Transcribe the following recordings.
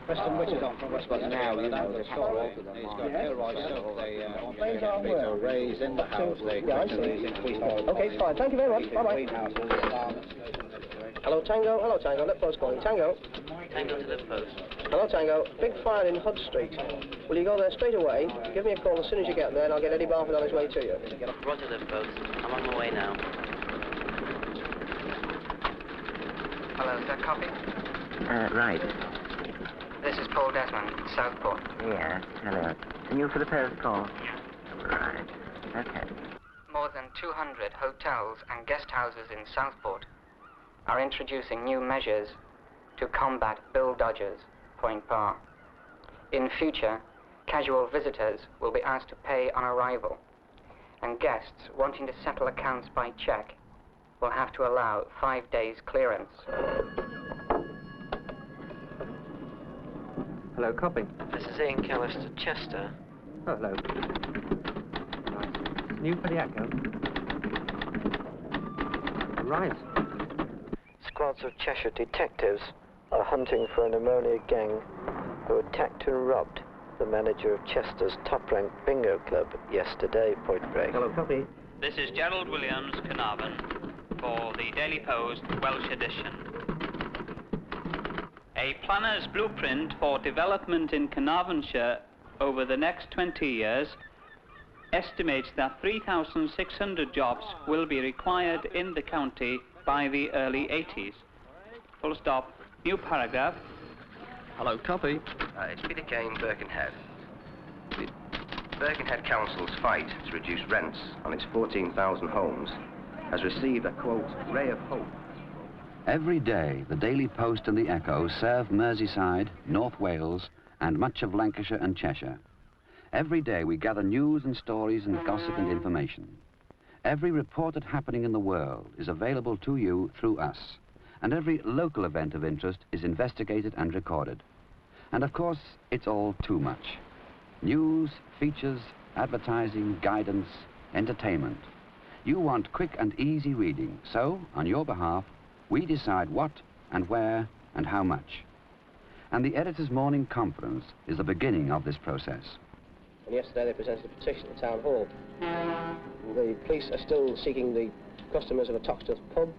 Preston Witch is on from West, but now, you know, they've altered their mind. They to raise in the house, they increase. Okay, fine. Thank you very much. Bye-bye. Hello, Tango. Hello, Tango. Lift post calling. Tango. Tango to Lift post. Hello, Tango. Big fire in Hud Street. Will you go there straight away? Give me a call as soon as you get there, and I'll get Eddie Barford on his way to you. Roger, Lift post. I'm on my way now. Hello, is that copy? Right. This is Paul Desmond, Southport. Yeah, hello. And you for the post call? Right. Okay. More than 200 hotels and guest houses in Southport are introducing new measures to combat bill dodgers, point par. In future, casual visitors will be asked to pay on arrival, and guests wanting to settle accounts by cheque will have to allow 5 days clearance. Hello, copy. This is Ian Callister, Chester. Oh, hello. Right. New for the Echo. Right. Squads of Cheshire detectives are hunting for an ammonia gang who attacked and robbed the manager of Chester's top-ranked bingo club yesterday, Point Break. Hello, copy. This is Gerald Williams, Carnarvon, for the Daily Post Welsh edition. A planner's blueprint for development in Carnarvonshire over the next 20 years estimates that 3,600 jobs will be required in the county by the early 80s. Full stop. New paragraph. Hello, copy. It's Peter Kane, Birkenhead. The Birkenhead Council's fight to reduce rents on its 14,000 homes has received a, quote, ray of hope. Every day, the Daily Post and the Echo serve Merseyside, North Wales, and much of Lancashire and Cheshire. Every day, we gather news and stories and gossip and information. Every reported happening in the world is available to you through us, and every local event of interest is investigated and recorded. And of course, it's all too much. News, features, advertising, guidance, entertainment. You want quick and easy reading, so, on your behalf, we decide what and where and how much. And the Editor's Morning Conference is the beginning of this process. And yesterday they presented a petition at Town Hall. The police are still seeking the customers of a Toxteth pub,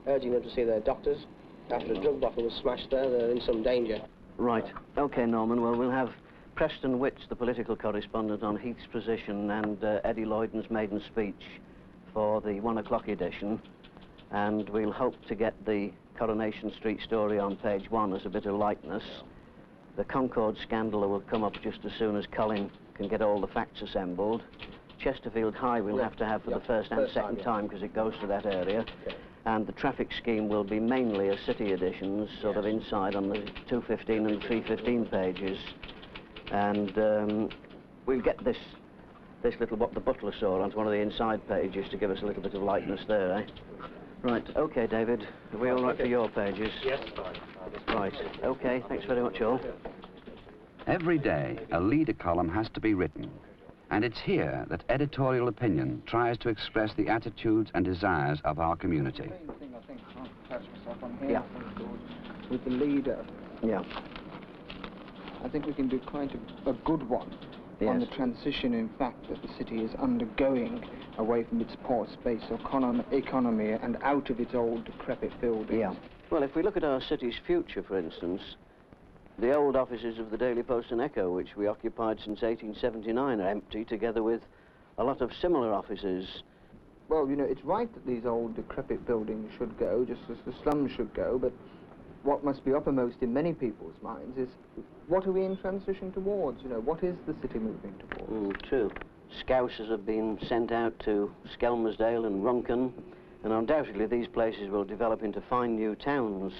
urging them to see their doctors. After a drug bottle was smashed there, they're in some danger. Right. OK, Norman. Well, we'll have Preston Witch, the political correspondent, on Heath's position, and Eddie Lloyden's maiden speech for the 1 o'clock edition. And we'll hope to get the Coronation Street story on page 1 as a bit of lightness. The Concord scandal will come up just as soon as Colin can get all the facts assembled. Chesterfield High we'll have to have for the first and second time because it goes to that area. Okay. And the traffic scheme will be mainly a city editions, sort of inside on the 215 and 315 pages. And we'll get this little what the butler saw onto one of the inside pages to give us a little bit of lightness there, eh? Right, OK, David. Are we all right for your pages? Yes, fine. Right, OK, thanks very much, all. Every day, a leader column has to be written. And it's here that editorial opinion tries to express the attitudes and desires of our community. Yeah. With the leader. Yeah. I think we can do quite a good one. Yes. On the transition, in fact, that the city is undergoing away from its poor space economy and out of its old decrepit buildings. Yeah. Well, if we look at our city's future, for instance, the old offices of the Daily Post and Echo, which we occupied since 1879, are empty, together with a lot of similar offices. Well, you know, it's right that these old decrepit buildings should go, just as the slums should go, but what must be uppermost in many people's minds is, what are we in transition towards? You know, what is the city moving towards? True. Scousers have been sent out to Skelmersdale and Runken, and undoubtedly these places will develop into fine new towns.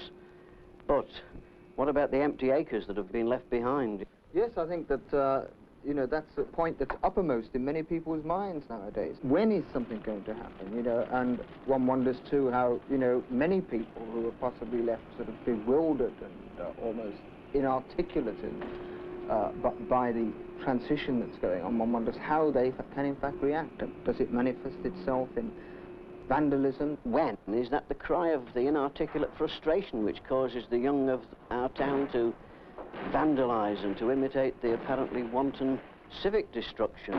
But what about the empty acres that have been left behind? Yes, I think that, you know, that's a point that's uppermost in many people's minds nowadays. When is something going to happen, you know? And one wonders, too, how, you know, many people who are possibly left sort of bewildered and almost inarticulate by the transition that's going on. One wonders how they can, in fact, react. Does it manifest itself in vandalism? When? Is that the cry of the inarticulate frustration which causes the young of our town to vandalise and to imitate the apparently wanton civic destruction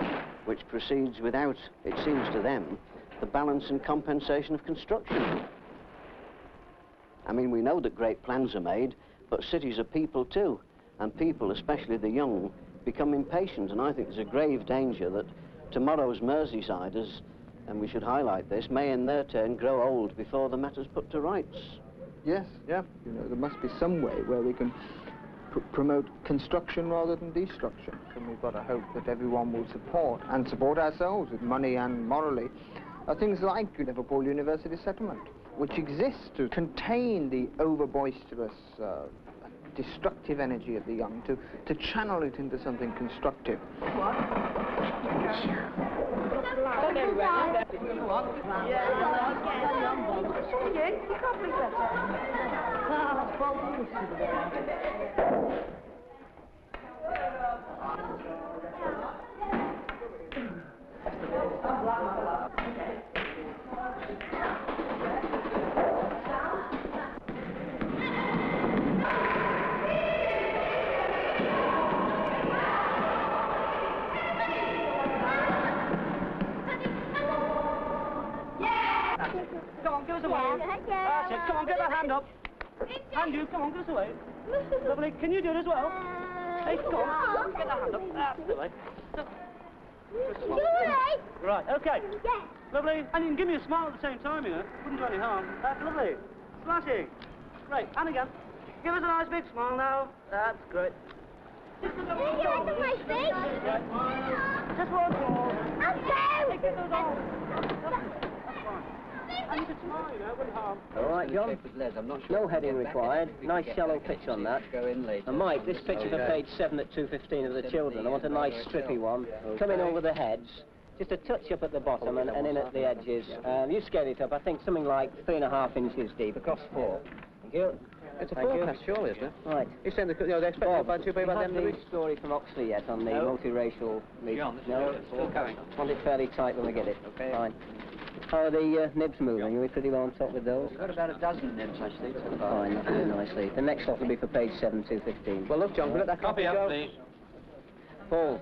which proceeds without, it seems to them, the balance and compensation of construction. I mean, we know that great plans are made, but cities are people too, and people, especially the young, become impatient, and I think there's a grave danger that tomorrow's Merseysiders, and we should highlight this, may in their turn grow old before the matter's put to rights. Yes, yeah. You know, there must be some way where we can promote construction rather than destruction. And we've got to hope that everyone will support, and support ourselves with money and morally, things like Liverpool University Settlement, which exists to contain the over-boisterous, destructive energy of the young, to channel it into something constructive. Come on, give us a wave. That's it. Come on, get that hand up. Hand you, come on, give us a wave. Lovely. Can you do it as well? Hey, come on. Get that hand up. That's the way. Right, okay. Yes. Lovely. And you can give me a smile at the same time, you know. Wouldn't do any harm. That's lovely. Smashing. Great. And again. Give us a nice big smile now. That's great. Just look at my face. Right. Just one more. Okay. Get those on. And you can smile, you know, it wouldn't harm. All right, John. No heading required. Nice shallow pitch on that. And Mike, this picture for page 7 at 2:15 of the children. I want a nice strippy one. Coming over the heads. Just a touch up at the bottom and in at the edges. You scale it up, I think something like 3.5 inches deep, across 4. Thank you. It's a forecast, surely, isn't it? Right. You're saying they expect it by 2 by the end of the week? Story from Oxley yet on the multiracial meet? No, it's still going. Want it fairly tight when we get it. Okay. Fine. How are the nibs moving? Are we pretty well on top with those? We've got about a dozen nibs, actually. So fine, that's very nicely. The next lot will be for page 7, 2:15. Well, look, John, we'll let that copy up, go. please. Paul,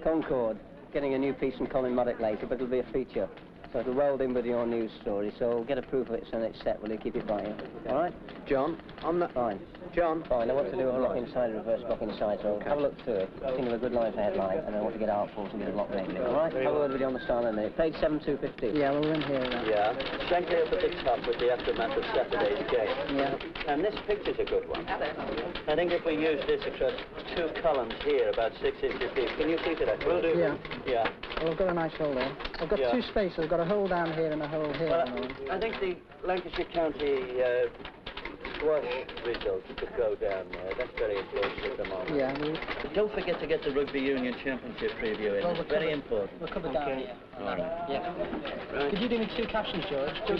Concord, getting a new piece from Colin Maddock later, but it'll be a feature. So it'll roll in with your news story, so get a proof of it so it's set. Will you keep it by you? All right? John, on the... Fine. John. Fine, I want to do a block inside, a reverse block inside, so have a look through it. Think of a good line for headline, and I want to get outfalls and get a block maybe. All right? Have a word with you on the start in a minute. Page 7, 2:15. Yeah, we're in here now. yeah, frankly up at the top with the aftermath of Saturday's game. Yeah. And this picture's a good one. I think if we use this across 2 columns here, about 6 inches deep, can you see to that? Will do. Yeah. Yeah. Well, I've got a nice hole there. I've got 2 spaces. I've got a hole down here and a hole here. Well, I think the Lancashire County squash results could go down there. That's very important at the moment. Yeah. Don't forget to get the Rugby Union Championship preview in. It's very important. We'll cover down here. All right. Yeah. Right. Could you do me 2 captions, George? Bill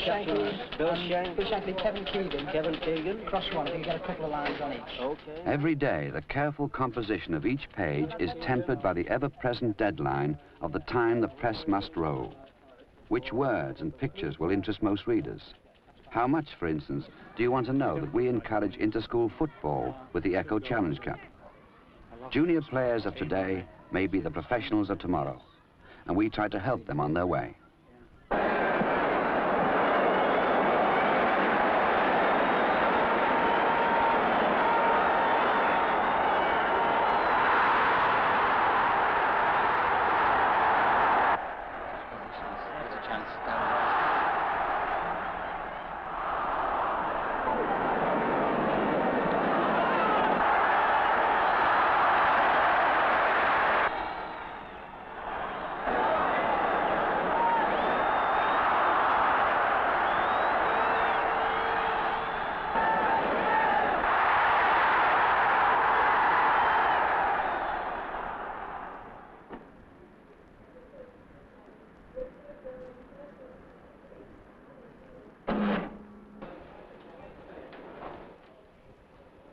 Shankly, Kevin Keegan. Kevin Keegan. Cross one, if you get a couple of lines on each. Okay. Every day, the careful composition of each page is tempered by the ever-present deadline of the time the press must roll. Which words and pictures will interest most readers? How much, for instance, do you want to know that we encourage inter-school football with the Echo Challenge Cup? Junior players of today may be the professionals of tomorrow, and we try to help them on their way.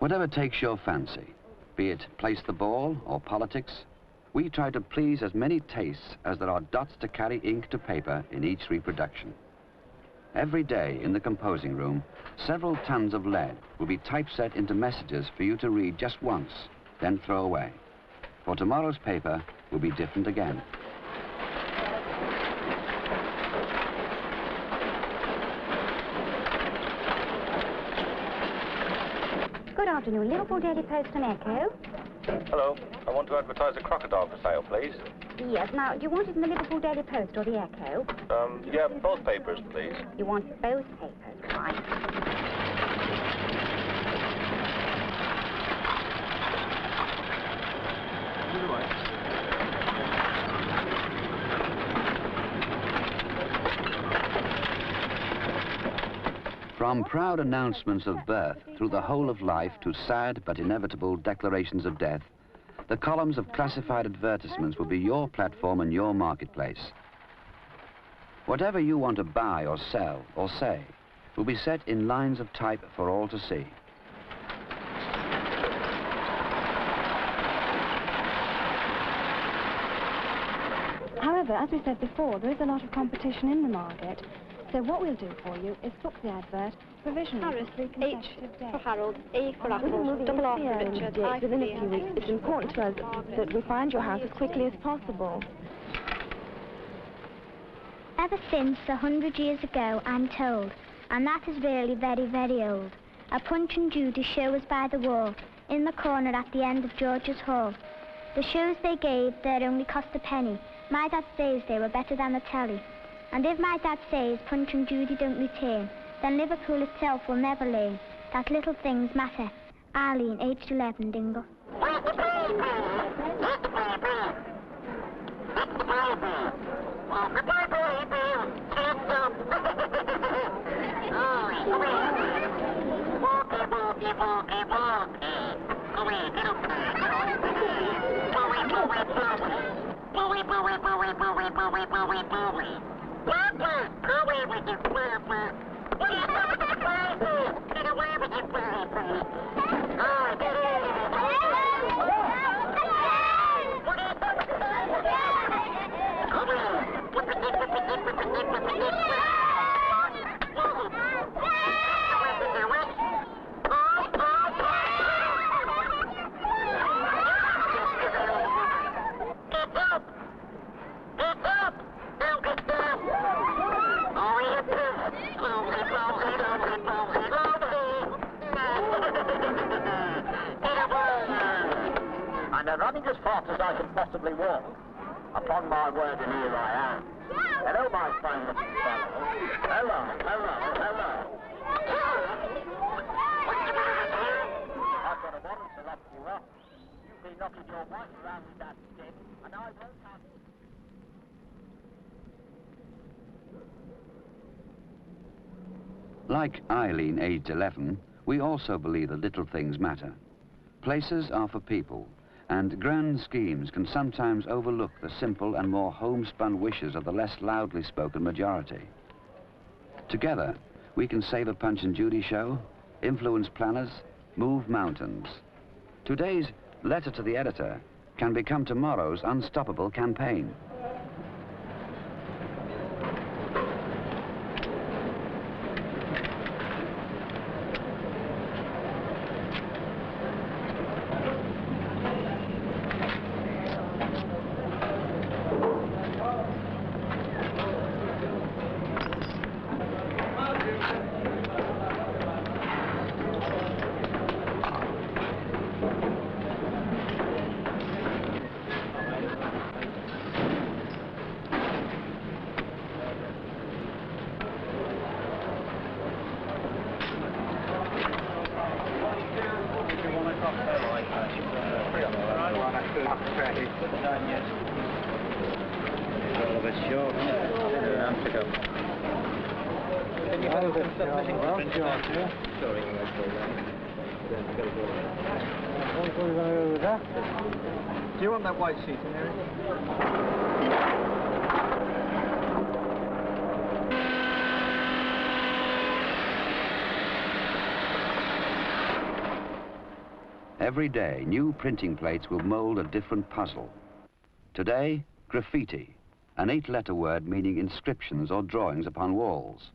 Whatever takes your fancy, be it place the ball or politics, we try to please as many tastes as there are dots to carry ink to paper in each reproduction. Every day in the composing room, several tons of lead will be typeset into messages for you to read just once, then throw away. For tomorrow's paper will be different again. Good afternoon, Liverpool Daily Post and Echo. Hello, I want to advertise a crocodile for sale, please. Yes, now, do you want it in the Liverpool Daily Post or the Echo? Yeah, both papers, please. You want both papers, right? From proud announcements of birth through the whole of life to sad but inevitable declarations of death, the columns of classified advertisements will be your platform and your marketplace. Whatever you want to buy or sell or say will be set in lines of type for all to see. However, as we said before, there is a lot of competition in the market. So what we'll do for you is book the advert provisionally. Harris, H for Harold, A for Apple, double R for Richard, I for within a few weeks. It's important to us that we find your house as quickly as possible. Ever since 100 years ago, I'm told, and that is really very, very old, a Punch and Judy show was by the wall, in the corner at the end of George's Hall. The shows they gave there only cost a penny. My dad says they were better than the telly. And if my dad says Punch and Judy don't return, then Liverpool itself will never learn that little things matter. Arlene, aged 11, Dingle. And running as fast as I can possibly walk. Upon my word, and here I am. Hello, my fine looking fellow. Hello, hello, hello. I've got a warrant to lock you up. You've been knocking your wife around with that stick, and I won't have you. Like Eileen, aged 11, we also believe that little things matter. Places are for people, and grand schemes can sometimes overlook the simple and more homespun wishes of the less loudly spoken majority. Together, we can save a Punch and Judy show, influence planners, move mountains. Today's letter to the editor can become tomorrow's unstoppable campaign. Do you want that white sheet in there? Every day, new printing plates will mold a different puzzle. Today, graffiti, an 8-letter word meaning inscriptions or drawings upon walls.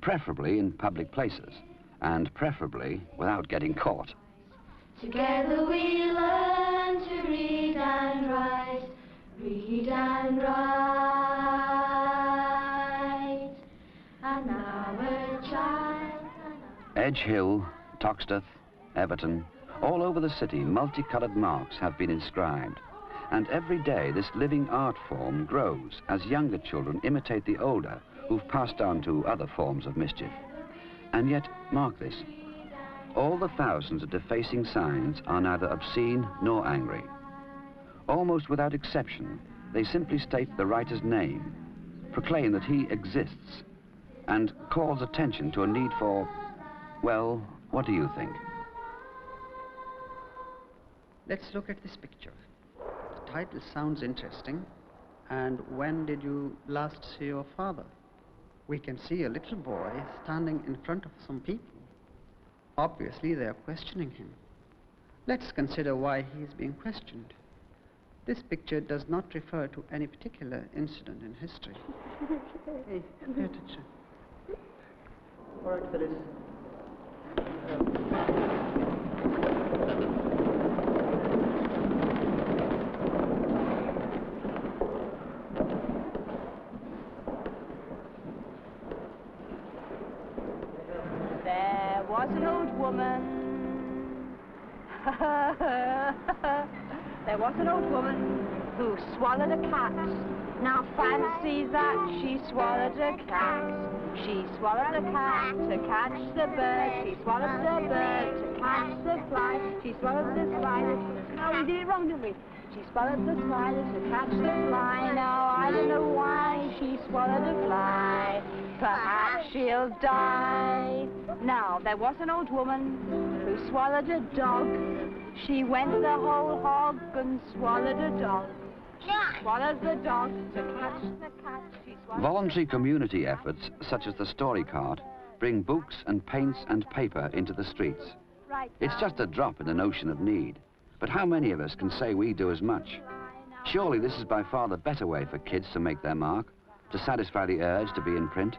preferably in public places, and preferably without getting caught. Together we learn to read and write, and now a child. Edge Hill, Toxteth, Everton, all over the city, multicoloured marks have been inscribed. And every day this living art form grows as younger children imitate the older who've passed on to other forms of mischief. And yet, mark this, all the thousands of defacing signs are neither obscene nor angry. Almost without exception, they simply state the writer's name, proclaim that he exists, and calls attention to a need for, well, what do you think? Let's look at this picture. The title sounds interesting. And when did you last see your father? We can see a little boy standing in front of some people. Obviously, they are questioning him. Let's consider why he is being questioned. This picture does not refer to any particular incident in history. Hey, pay attention. All right, Phyllis. There was an old woman. There was an old woman who swallowed a cat. Now fancy that she swallowed a cat. She swallowed a cat to catch the bird. She swallowed the bird to catch the fly. She swallowed the spider. No, we did it wrong, didn't we? She swallowed the spider to catch the fly. Now I don't know why she swallowed a fly. Perhaps she'll die. Now there was an old woman who swallowed a dog. She went the whole hog and swallowed a dog. She swallowed the dog to catch the cat. She swallowed Voluntary community efforts, such as the Story Cart, bring books and paints and paper into the streets. It's just a drop in an ocean of need. But how many of us can say we do as much? Surely this is by far the better way for kids to make their mark, to satisfy the urge to be in print.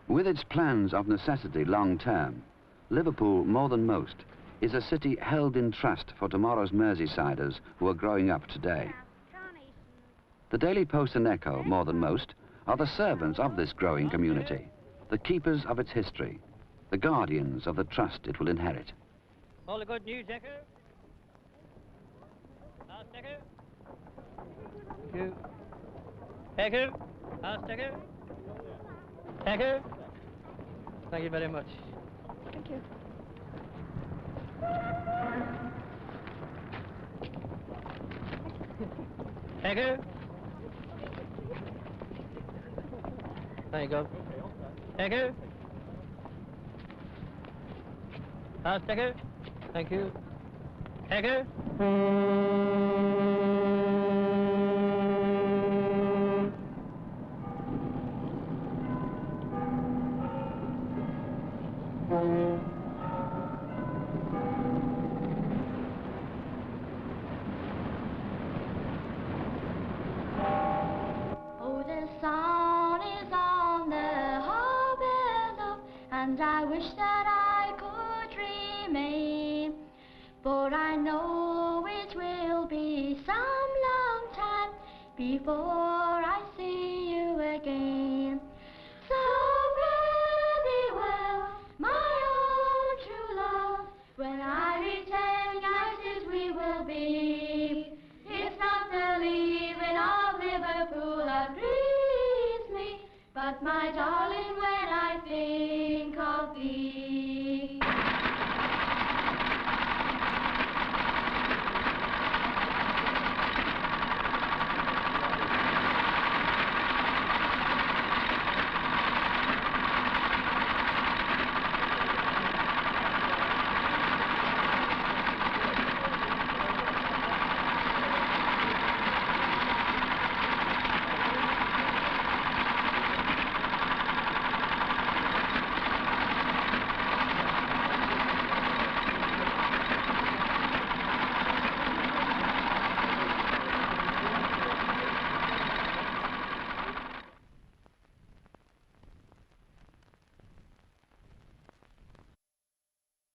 With its plans of necessity long-term, Liverpool, more than most, is a city held in trust for tomorrow's Merseysiders who are growing up today. The Daily Post and Echo, more than most, are the servants of this growing community, the keepers of its history, the guardians of the trust it will inherit. All the good news, Echo? Last Echo? Thank you. Echo? Last Echo? Echo? Thank you very much. Thank you. Echo? There you go. Echo? Last Echo? Thank you. Echo? Oh, the sun is on the harbour below, and I wish that I could remain. But I know it will be some long time before I see you again. So fare thee well, my own true love. When I return, guys, we will be. It's not the leaving of Liverpool that grieves me, but my darling, when I think of thee.